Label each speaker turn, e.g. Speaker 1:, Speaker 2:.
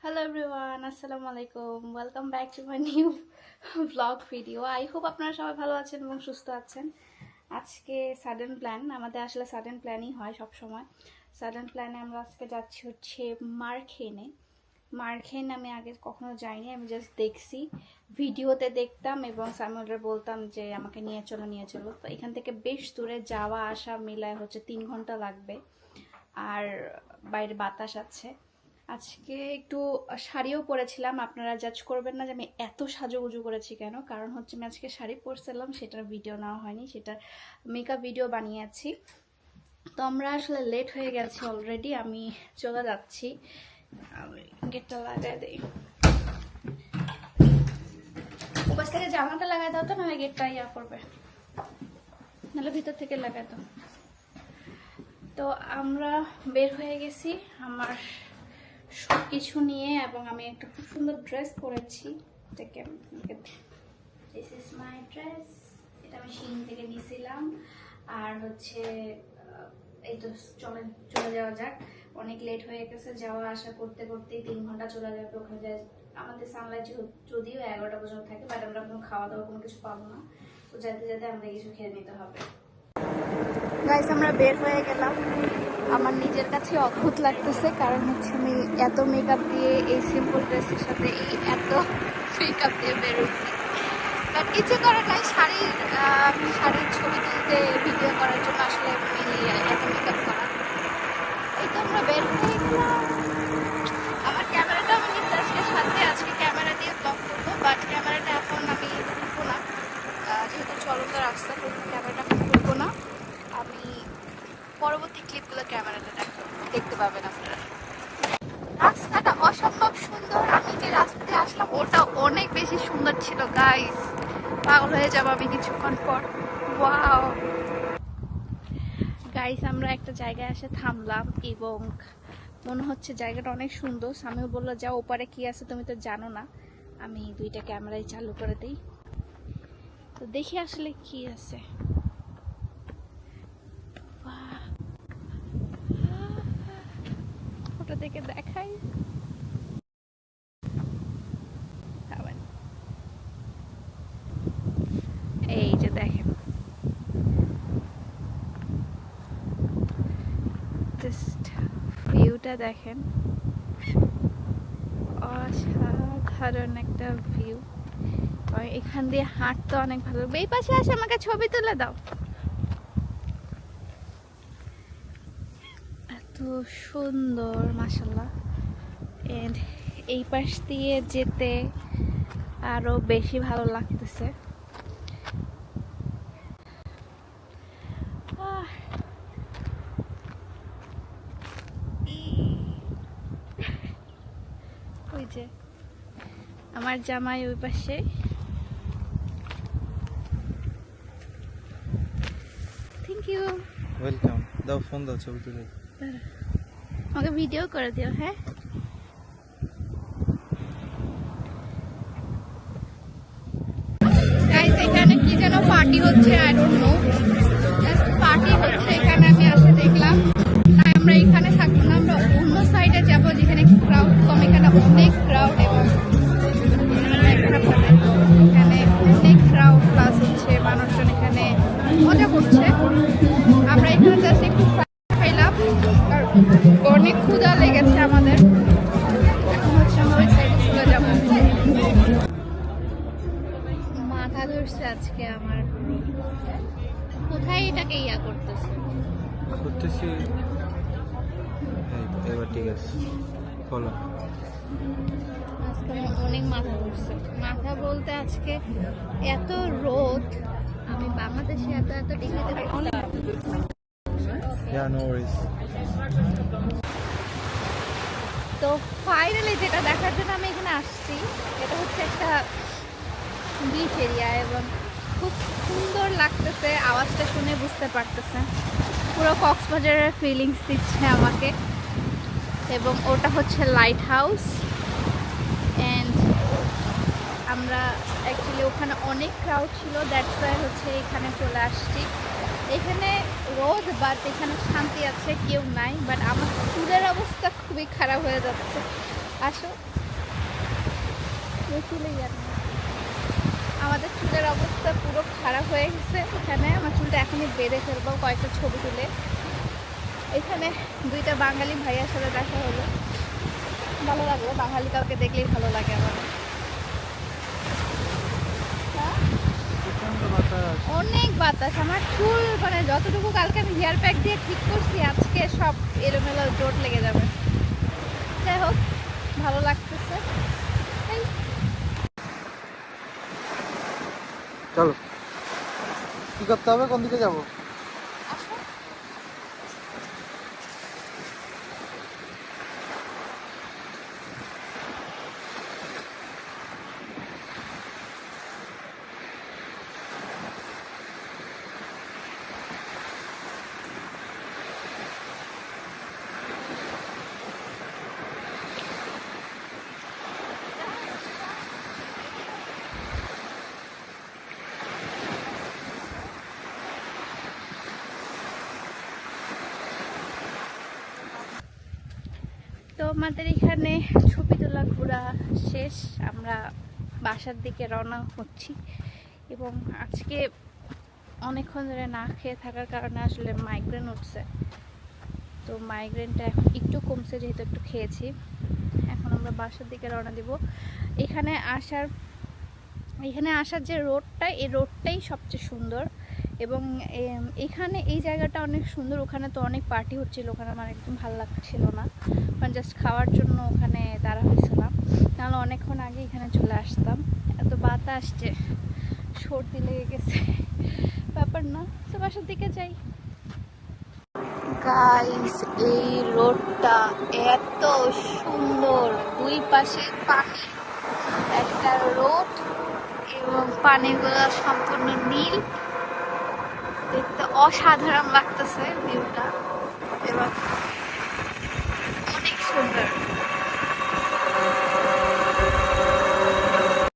Speaker 1: Hello everyone, আসসালামু আলাইকুম। Welcome back to my new blog video. I hope আপনারা সবাই ভালো আছেন এবং সুস্থ আছেন। আজকে সাডেন প্ল্যান, আমাদের আসলে সাডেন প্ল্যানই হয় সব সময়। সাডেন প্ল্যানে আমরা আজকে যাচ্ছি হচ্ছে মার্খেনে। মার্খেন আমি আগে কখনো যাইনি, আমি জাস্ট দেখছি, ভিডিওতে দেখতাম এবং সাইমনরা বলতাম যে আমাকে নিয়ে চলো। তো এখান থেকে বেশ দূরে, যাওয়া আসা মিলায় হচ্ছে 3 ঘন্টা লাগবে, আর বাইরে বাতাস আছে। আজকে একটু শাড়িও পরেছিলাম, আপনারা জাজ করবেন না যে আমি এত সাজুগুজু করেছি কেন, কারণ হচ্ছে আমি আজকে শাড়ি পরছিলাম, সেটার ভিডিও নেওয়া হয়নি, সেটার মেকআপ ভিডিও বানিয়েছি। তো আমরা আসলে লেট হয়ে গেছি অলরেডি, আমি চলে যাচ্ছি। আমি গেটটা লাগাই দিই, ওপাশ থেকে জামাটা লাগাই দাও, তো নাহলে গেটটা ইয়া করবে, নাহলে ভিতর থেকে লাগাই দাও। তো আমরা বের হয়ে গেছি আমার সব কিছু নিয়ে, এবং আমি একটা খুব সুন্দর ড্রেস পরেছি। দিস ইজ মাই ড্রেস, এটা আমি শিন থেকে নিয়েছিলাম। আর হচ্ছে এই তো চলে যাওয়া যাক, অনেক লেট হয়ে গেছে, যাওয়া আসা করতে করতেই 3 ঘন্টা চলে যাবে। ওখানে যায় আমাদের সানলাইট যদিও 11টা পর্যন্ত থাকে, বাট আমরা কোনো খাওয়া দাওয়া কোনো কিছু পাবো না, তো যেতে যেতে আমরা কিছু খেয়ে নিতে হবে। গাইস, আমরা বের হয়ে গেলাম। আমার নিজের কাছে অদ্ভুত লাগতেছে, কারণ হচ্ছে আমি এত মেকআপ দিয়ে এই সিম্পল ড্রেসের সাথে এই এত মেকআপ দিয়ে বেরোচ্ছি, বাট কিছু করার নাই। শাড়ির ছবি তুলতে, ভিডিও করার জন্য আসলে এত মেকআপ করা। এই তো আমরা বের হয়ে গেলাম। আমার ক্যামেরাটা আমি নিচে আজকে ক্যামেরা দিয়ে ব্লগ করবো, বাট ক্যামেরাটা এখন আমি খুলবো না, যেহেতু চলন্ত রাস্তা, ক্যামেরাটা খুলবো না। আমি পরবর্তী ক্লিপগুলো ক্যামেরাতে দেখতে পাবেন আপনারা। রাস্তাটা অসম্ভব সুন্দর, আমি যে রাস্তায় আসলাম ওটা অনেক বেশি সুন্দর ছিল গাইস, পাগল হয়ে যাবো আমি কিছুক্ষণ পর। ওয়াও গাইস, আমরা একটা জায়গায় এসে থামলাম এবং মনে হচ্ছে জায়গাটা অনেক সুন্দর। সামিও বললো যাও ওপারে কি আছে তুমি তো জানো না, আমি 2টা ক্যামেরাই চালু করে দিই, তো দেখি আসলে কি আছে। ওটা থেকে দেখাই, এই যে দেখেন, জাস্ট ভিউটা দেখেন, অসাধারণ একটা ভিউ। এখান দিয়ে হাঁটতে অনেক ভালো লাগবে। এই পাশে আসে, আমাকে ছবি তুলে দাও। এত সুন্দর মাশাআল্লাহ। এন্ড এই পাশ দিয়ে যেতে আরো বেশি ভালো লাগতেছে। ওই যে আমার জামাই ওই পাশে। Thank you,
Speaker 2: welcome. দাও ফোন দাও, ছবি তুলে।
Speaker 1: আমাকে ভিডিও করে দিও। হ্যাঁ, গাইস এখানে কি যেন পার্টি হচ্ছে, I don't know, just party হচ্ছে এখানে। আমি আসে দেখলাম, তাই আমরা এখানে থাকবো না, আমরা অন্য সাইডে যাবো যেখানে ক্রাউড কম। এখানে অনেক ক্রাউড, এবং এখানে অনেক ক্রাউড, প্লাস হচ্ছে মানুষজন এখানে মজা করছে। আমরা এখানে জাস্ট একটু খাইলাম, কারণ অনেক ক্ষুধা লেগেছে আমাদের। এখন হচ্ছে আমরা ওই সাইডে চলে যাবো। মাথা ধরছে আজকে আমার, কোথায় এটাকে ইয়া করতেছে।
Speaker 2: এবার ঠিক আছে, ফলো।
Speaker 1: আজকে আমার অনেক মাথা ধরছে, মাথা বলতে আজকে এত রোদ, আমি বাংলাদেশে এত ডিগ্রিতে দেখলাম।
Speaker 2: Yeah, no worries.
Speaker 1: তো ফাইনালি যেটা দেখার জন্য আমি এখানে আসছি, এটা হচ্ছে একটা বিচ এরিয়া, এবং খুব সুন্দর লাগতেছে, আওয়াজটা শুনে বুঝতে পারতেছেন পুরো কক্সবাজারের ফিলিংস দিচ্ছে আমাকে। এবং ওটা হচ্ছে লাইট হাউস, অ্যান্ড আমরা অ্যাকচুয়ালি ওখানে অনেক ক্রাউড ছিল, দ্যাটস ওয়াই হচ্ছে এখানে চলে আসছি। এখানে রোদ, বাট এখানে শান্তি আছে, কেউ নাই, বাট আমার চুলের অবস্থা খুবই খারাপ হয়ে যাচ্ছে, আসো, চুলে যান। আমাদের চুলের অবস্থা পুরো খারাপ হয়ে গেছে এখানে। আমার চুলটা এখনই বেঁধে ফেলবো কয়েকটা ছবি তুলে। এখানে দুইটা বাঙালি ভাইয়ার সাথে দেখা হলো, ভালো লাগলো। বাঙালি কাউকে দেখলেই ভালো লাগে আমাদের। হ্যাঁ? অনেক বাতাস। আমার চুল মানে যতটুকু কালকে আমি হেয়ার প্যাক দিয়ে ঠিক করছি, আজকে সব এলোমেলো জোট লেগে যাবে। যাই হোক, ভালো লাগতেছে। এই
Speaker 2: চলো, কি করতে হবে, কোন দিকে যাবো?
Speaker 1: আসো। তো আমাদের এখানে ছবি তোলা ঘোরা শেষ। আমরা বাসার দিকে রওনা হচ্ছি এবং আজকে অনেকক্ষণ ধরে না খেয়ে থাকার কারণে আসলে মাইগ্রেন উঠছে। তো মাইগ্রেনটা এখন একটু কমছে যেহেতু একটু খেয়েছি। এখন আমরা বাসার দিকে রওনা দিব। এখানে আসার যে রোডটা, এই রোডটাই সবচেয়ে সুন্দর এবং এখানে এই জায়গাটা অনেক সুন্দর। ওখানে তো অনেক পার্টি হচ্ছিল, ওখানে আমার একদম ভালো লাগছিল না। মানে জাস্ট খাওয়ার জন্য ওখানে দাঁড়া হয়েছিলাম, নাহলে অনেকক্ষণ আগে এখানে চলে আসতাম। এত বাতাস যে সর্দি লেগে গেছে, ব্যাপার না। তো বাসার দিকে যাই। গাইস, এই রোডটা এত সুন্দর, দুই পাশে পানি, একটা রোড এবং পানিগুলো সম্পূর্ণ নীল। দেখতে অসাধারণ লাগতেছে ভিউটা এবং অনেক সুন্দর।